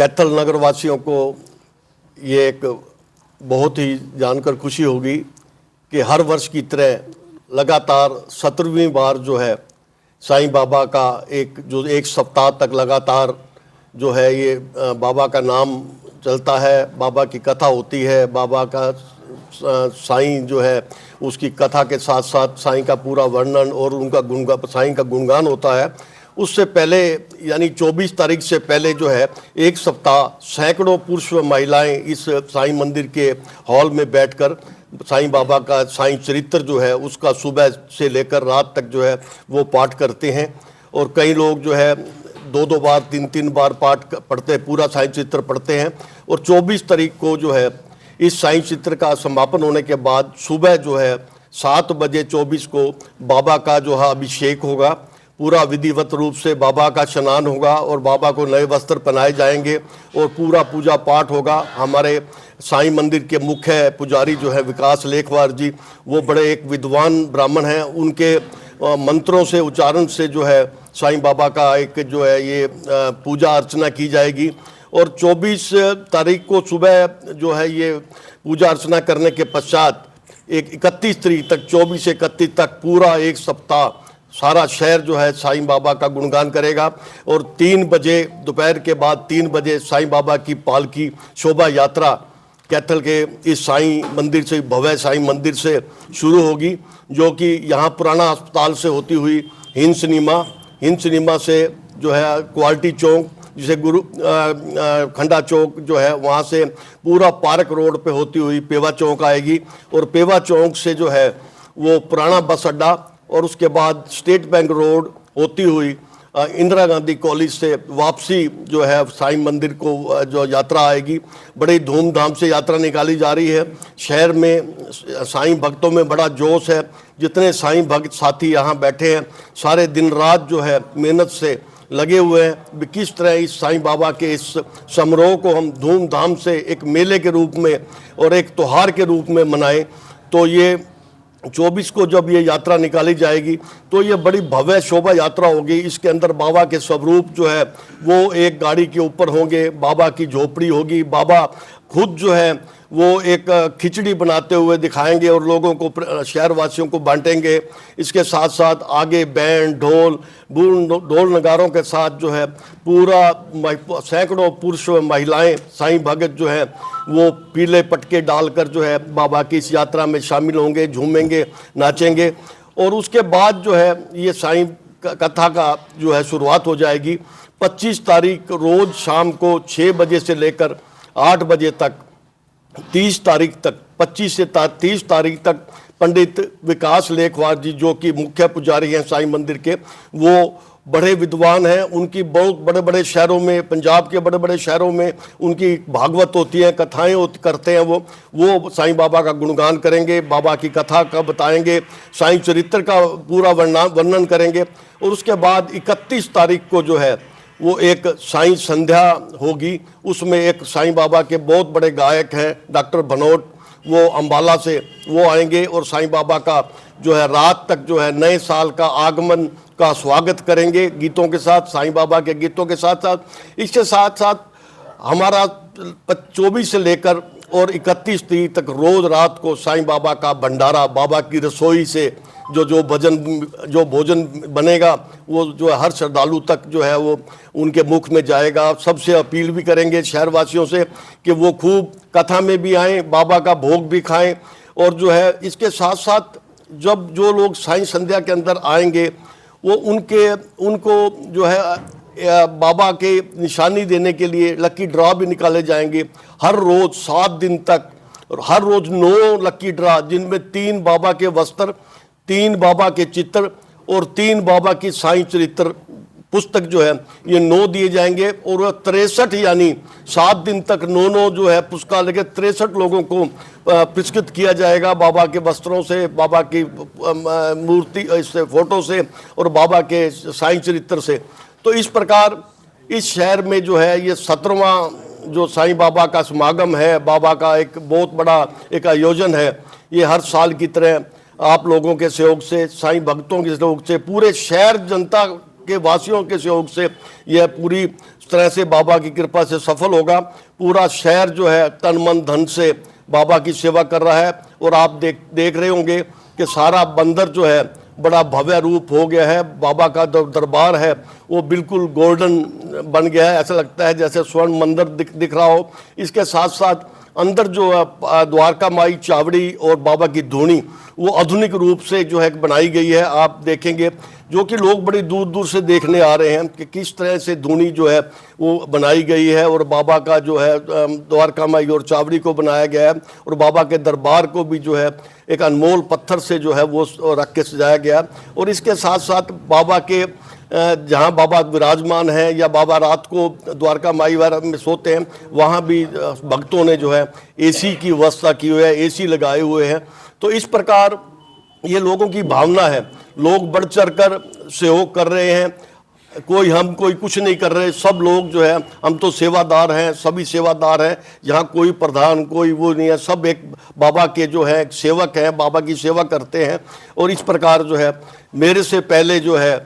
कैथल नगर वासियों को ये एक बहुत ही जानकर खुशी होगी कि हर वर्ष की तरह लगातार 17वीं बार जो है साईं बाबा का एक सप्ताह तक लगातार जो है ये बाबा का नाम चलता है, बाबा की कथा होती है, बाबा का साईं जो है उसकी कथा के साथ साथ साईं का पूरा वर्णन और उनका साईं का गुणगान होता है। उससे पहले यानी 24 तारीख से पहले जो है एक सप्ताह सैकड़ों पुरुष व महिलाएं इस साईं मंदिर के हॉल में बैठकर साईं बाबा का साईं चरित्र जो है उसका सुबह से लेकर रात तक जो है वो पाठ करते हैं। और कई लोग जो है 2-2 बार 3-3 बार पाठ पढ़ते हैं, पूरा साईं चरित्र पढ़ते हैं। और 24 तारीख को जो है इस साईं चित्र का समापन होने के बाद सुबह जो है 7 बजे 24 को बाबा का जो है अभिषेक होगा, पूरा विधिवत रूप से बाबा का स्नान होगा और बाबा को नए वस्त्र पहनाए जाएंगे और पूरा पूजा पाठ होगा। हमारे साईं मंदिर के मुख्य पुजारी जो है विकास लेखवार जी, वो बड़े एक विद्वान ब्राह्मण हैं, उनके मंत्रों से उच्चारण से जो है साईं बाबा का एक जो है ये पूजा अर्चना की जाएगी। और 24 तारीख को सुबह जो है ये पूजा अर्चना करने के पश्चात एक 31 तारीख तक 24 से 31 तक पूरा एक सप्ताह सारा शहर जो है साईं बाबा का गुणगान करेगा। और 3 बजे दोपहर के बाद 3 बजे साईं बाबा की पालकी शोभा यात्रा कैथल के इस साईं मंदिर से, भव्य साईं मंदिर से शुरू होगी, जो कि यहाँ पुराना अस्पताल से होती हुई हिंद सिनेमा से जो है क्वालिटी चौक जिसे गुरु खंडा चौक जो है वहाँ से पूरा पार्क रोड पे होती हुई पेवा चौक आएगी। और पेवा चौक से जो है वो पुराना बस अड्डा और उसके बाद स्टेट बैंक रोड होती हुई इंदिरा गांधी कॉलेज से वापसी जो है साईं मंदिर को जो यात्रा आएगी। बड़ी धूमधाम से यात्रा निकाली जा रही है। शहर में साईं भक्तों में बड़ा जोश है। जितने साईं भक्त साथी यहाँ बैठे हैं सारे दिन रात जो है मेहनत से लगे हुए हैं किस तरह इस साईं बाबा के इस समारोह को हम धूमधाम से एक मेले के रूप में और एक त्योहार के रूप में मनाएं। तो ये 24 को जब ये यात्रा निकाली जाएगी तो ये बड़ी भव्य शोभा यात्रा होगी। इसके अंदर बाबा के स्वरूप जो है वो एक गाड़ी के ऊपर होंगे, बाबा की झोपड़ी होगी, बाबा खुद जो है वो एक खिचड़ी बनाते हुए दिखाएंगे और लोगों को, शहरवासियों को बांटेंगे। इसके साथ साथ आगे बैंड ढोल नगारों के साथ जो है पूरा सैकड़ों पुरुष व महिलाएं साईं भगत जो है वो पीले पटके डालकर जो है बाबा की इस यात्रा में शामिल होंगे, झूमेंगे, नाचेंगे। और उसके बाद जो है ये साईं कथा का जो है शुरुआत हो जाएगी। 25 तारीख रोज शाम को 6 बजे से लेकर 8 बजे तक 30 तारीख तक 25 से 30 तारीख तक पंडित विकास लेखवार जी जो कि मुख्य पुजारी हैं साईं मंदिर के, वो बड़े विद्वान हैं। उनकी बहुत बड़े बड़े शहरों में, पंजाब के बड़े बड़े शहरों में उनकी भागवत होती है, कथाएं करते हैं। वो साईं बाबा का गुणगान करेंगे, बाबा की कथा का बताएंगे, साईं चरित्र का पूरा वर्णन करेंगे। और उसके बाद 31 तारीख को जो है वो एक साईं संध्या होगी। उसमें एक साईं बाबा के बहुत बड़े गायक हैं डॉक्टर भनोट, वो अम्बाला से वो आएंगे और साईं बाबा का जो है रात तक जो है नए साल का आगमन का स्वागत करेंगे गीतों के साथ, साईं बाबा के गीतों के साथ साथ। इसके साथ साथ हमारा 24 से लेकर और 31 तारीख तक रोज रात को साईं बाबा का भंडारा, बाबा की रसोई से जो भोजन बनेगा वो जो हर श्रद्धालु तक जो है वो उनके मुख में जाएगा। सबसे अपील भी करेंगे शहरवासियों से कि वो खूब कथा में भी आएँ, बाबा का भोग भी खाएं। और जो है इसके साथ साथ जब जो लोग साईं संध्या के अंदर आएंगे वो उनको जो है बाबा के निशानी देने के लिए लकी ड्रा भी निकाले जाएंगे। हर रोज़ 7 दिन तक और हर रोज़ 9 लकी ड्रा, जिनमें 3 बाबा के वस्त्र, 3 बाबा के चित्र और 3 बाबा की साईं चरित्र पुस्तक जो है ये 9 दिए जाएंगे। और 63 यानी 7 दिन तक 9 जो है पुरस्कार लेके 63 लोगों को पुरस्कृत किया जाएगा बाबा के वस्त्रों से, बाबा की मूर्ति इससे फोटो से और बाबा के साईं चरित्र से। तो इस प्रकार इस शहर में जो है ये 17वां जो साईं बाबा का समागम है, बाबा का एक बहुत बड़ा एक आयोजन है। ये हर साल की तरह आप लोगों के सहयोग से, साईं भक्तों के सहयोग से, पूरे शहर जनता के वासियों के सहयोग से यह पूरी तरह से बाबा की कृपा से सफल होगा। पूरा शहर जो है तन मन धन से बाबा की सेवा कर रहा है। और आप देख रहे होंगे कि सारा बंदर जो है बड़ा भव्य रूप हो गया है। बाबा का दरबार है वो बिल्कुल गोल्डन बन गया है, ऐसा लगता है जैसे स्वर्ण मंदिर दिख रहा हो। इसके साथ साथ अंदर जो है द्वारका माई चावड़ी और बाबा की धूनी वो आधुनिक रूप से जो है बनाई गई है। आप देखेंगे जो कि लोग बड़ी दूर दूर से देखने आ रहे हैं कि किस तरह से धूनी जो है वो बनाई गई है। और बाबा का जो है द्वारका माई और चावड़ी को बनाया गया है। और बाबा के दरबार को भी जो है एक अनमोल पत्थर से जो है वो रख के सजाया गया। और इसके साथ साथ बाबा के जहाँ बाबा विराजमान हैं या बाबा रात को द्वारका माई वगैरह में सोते हैं, वहाँ भी भक्तों ने जो है एसी की व्यवस्था की हुई है, एसी लगाए हुए हैं। तो इस प्रकार ये लोगों की भावना है, लोग बढ़ चढ़ कर सहयोग कर रहे हैं। कोई कुछ नहीं कर रहे, सब लोग जो है हम तो सेवादार हैं, सभी सेवादार हैं। यहाँ कोई प्रधान कोई वो नहीं है, सब एक बाबा के जो है एक सेवक हैं, बाबा की सेवा करते हैं। और इस प्रकार जो है मेरे से पहले जो है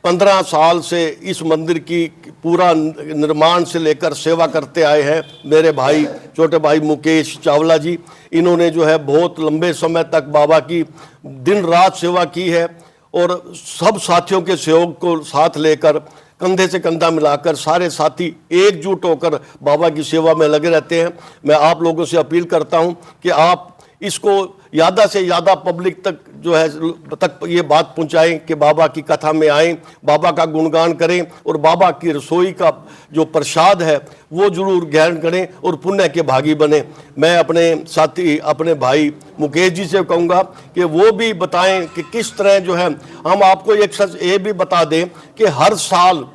15 साल से इस मंदिर की पूरा निर्माण से लेकर सेवा करते आए हैं मेरे भाई, छोटे भाई मुकेश चावला जी। इन्होंने जो है बहुत लंबे समय तक बाबा की दिन रात सेवा की है। और सब साथियों के सहयोग को साथ लेकर कंधे से कंधा मिलाकर सारे साथी एकजुट होकर बाबा की सेवा में लगे रहते हैं। मैं आप लोगों से अपील करता हूं कि आप इसको ज़्यादा से ज़्यादा पब्लिक तक जो है तक ये बात पहुंचाएं कि बाबा की कथा में आएं, बाबा का गुणगान करें और बाबा की रसोई का जो प्रसाद है वो जरूर ग्रहण करें और पुण्य के भागी बने। मैं अपने साथी अपने भाई मुकेश जी से कहूँगा कि वो भी बताएं कि किस तरह जो है हम आपको एक सच ये भी बता दें कि हर साल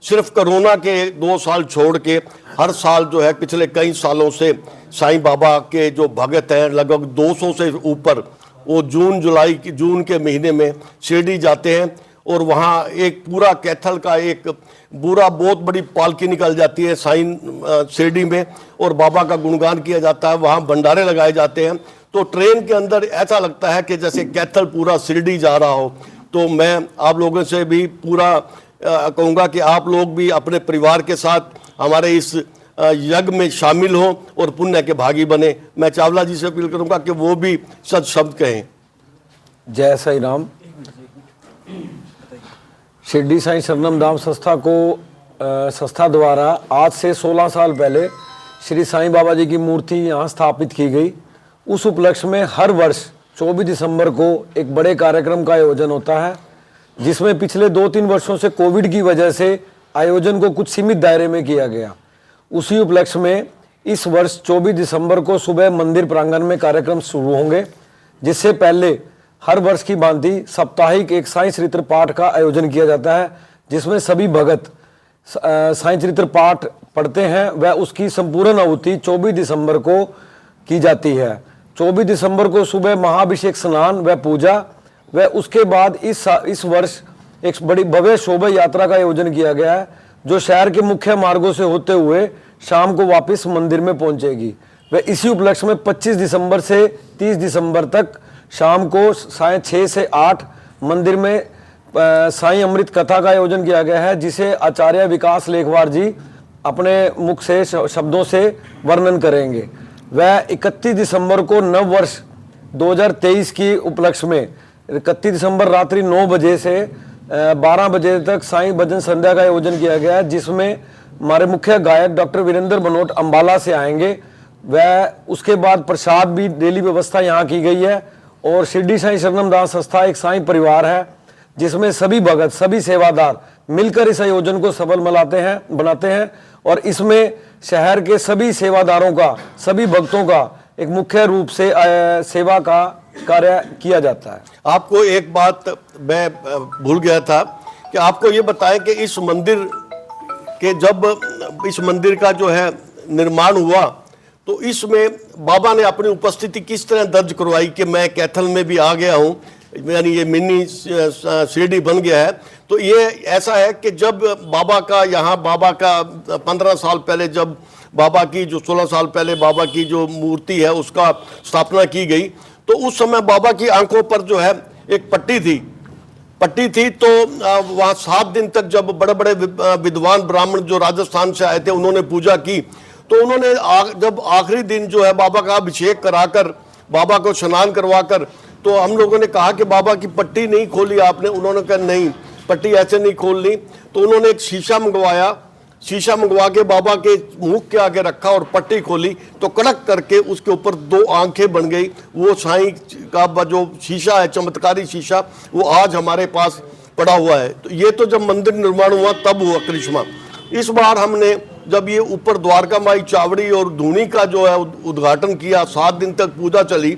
सिर्फ कोरोना के 2 साल छोड़ के हर साल जो है पिछले कई सालों से साईं बाबा के जो भगत हैं लगभग 200 से ऊपर वो जून के महीने में शिरडी जाते हैं। और वहाँ एक पूरा कैथल का एक पूरा बहुत बड़ी पालकी निकल जाती है साईं शिरडी में और बाबा का गुणगान किया जाता है, वहाँ भंडारे लगाए जाते हैं। तो ट्रेन के अंदर ऐसा लगता है कि जैसे कैथल पूरा शिरडी जा रहा हो। तो मैं आप लोगों से भी पूरा कहूँगा कि आप लोग भी अपने परिवार के साथ हमारे इस यज्ञ में शामिल हों और पुण्य के भागी बने। मैं चावला जी से अपील करूँगा कि वो भी सच शब्द कहें। जय साई राम। शिरडी साईं शरणम धाम संस्था द्वारा आज से 16 साल पहले श्री साईं बाबा जी की मूर्ति यहाँ स्थापित की गई। उस उपलक्ष्य में हर वर्ष 24 दिसंबर को एक बड़े कार्यक्रम का आयोजन होता है, जिसमें पिछले 2-3 वर्षों से कोविड की वजह से आयोजन को कुछ सीमित दायरे में किया गया। उसी उपलक्ष्य में इस वर्ष 24 दिसंबर को सुबह मंदिर प्रांगण में कार्यक्रम शुरू होंगे, जिससे पहले हर वर्ष की भांति साप्ताहिक एक साईं चरित्र पाठ का आयोजन किया जाता है, जिसमें सभी भगत साईं चरित्र पाठ पढ़ते हैं। वह उसकी संपूर्ण आहुति 24 दिसंबर को की जाती है। 24 दिसंबर को सुबह महाभिषेक स्नान व पूजा व उसके बाद इस वर्ष एक बड़ी भव्य शोभा यात्रा का आयोजन किया गया है, जो शहर के मुख्य मार्गों से होते हुए शाम को वापस मंदिर में पहुंचेगी। व इसी उपलक्ष्य में 25 दिसंबर से 30 दिसंबर तक शाम को साढ़े 6 से 8 मंदिर में साईं अमृत कथा का आयोजन किया गया है, जिसे आचार्य विकास लेखवार जी अपने मुख से शब्दों से वर्णन करेंगे। वह 31 दिसंबर को नव वर्ष 2023 की उपलक्ष्य में 31 दिसंबर रात्रि 9 बजे से 12 बजे तक साईं भजन संध्या का आयोजन किया गया है, जिसमें हमारे मुख्य गायक डॉक्टर वीरेंद्र बनोट अंबाला से आएंगे। वह उसके बाद प्रसाद भी डेली व्यवस्था यहाँ की गई है। और शिरडी साईं शरणम दास संस्था एक साईं परिवार है, जिसमें सभी भगत सभी सेवादार मिलकर इस आयोजन को सफल बनाते हैं। और इसमें शहर के सभी सेवादारों का सभी भक्तों का एक मुख्य रूप से सेवा का कार्य किया जाता है। आपको एक बात मैं भूल गया था कि आपको ये बताएं कि इस मंदिर का जो है निर्माण हुआ तो इसमें बाबा ने अपनी उपस्थिति किस तरह दर्ज करवाई कि मैं कैथल में भी आ गया हूँ, यानी ये मिनी शिरडी बन गया है। तो ये ऐसा है कि जब बाबा का 15 साल पहले जब बाबा की जो 16 साल पहले बाबा की जो मूर्ति है उसका स्थापना की गई, तो उस समय बाबा की आंखों पर जो है एक पट्टी थी पट्टी थी तो वहाँ 7 दिन तक जब बड़े बड़े विद्वान ब्राह्मण जो राजस्थान से आए थे उन्होंने पूजा की, तो उन्होंने जब आखिरी दिन जो है बाबा का अभिषेक कराकर, बाबा को स्नान करवाकर, तो हम लोगों ने कहा कि बाबा की पट्टी नहीं खोली आपने। उन्होंने कहा नहीं, पट्टी ऐसे नहीं खोलनी। तो उन्होंने एक शीशा मंगवाया, शीशा मंगवा के बाबा के मुख के आगे रखा और पट्टी खोली, तो कड़क करके उसके ऊपर 2 आंखें बन गई। वो साईं का जो शीशा है, चमत्कारी शीशा, वो आज हमारे पास पड़ा हुआ है। तो ये तो जब मंदिर निर्माण हुआ तब हुआ करिश्मा। इस बार हमने जब ये ऊपर द्वारका माई चावड़ी और धूनी का जो है उद्घाटन किया, 7 दिन तक पूजा चली,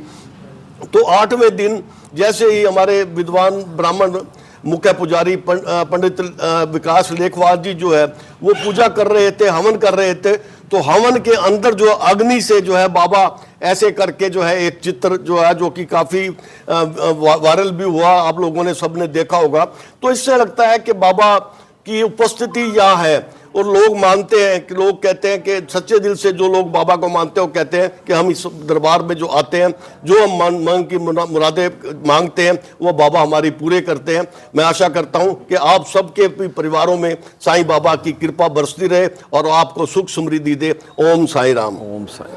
तो 8वें दिन जैसे ही हमारे विद्वान ब्राह्मण मुख्य पुजारी पंडित विकास लेखवाल जी जो है वो पूजा कर रहे थे, हवन कर रहे थे, तो हवन के अंदर जो अग्नि से जो है बाबा ऐसे करके जो है एक चित्र जो है, जो कि काफ़ी वायरल भी हुआ, आप लोगों ने सबने देखा होगा। तो इससे लगता है कि बाबा की उपस्थिति यहाँ है। और लोग मानते हैं कि, लोग कहते हैं कि सच्चे दिल से जो लोग बाबा को मानते हैं वो कहते हैं कि हम इस दरबार में जो आते हैं, जो हम मन की मुरादें मांगते हैं वो बाबा हमारी पूरे करते हैं। मैं आशा करता हूं कि आप सबके परिवारों में साईं बाबा की कृपा बरसती रहे और आपको सुख समृद्धि दे। ओम साईं राम। ओम साईं।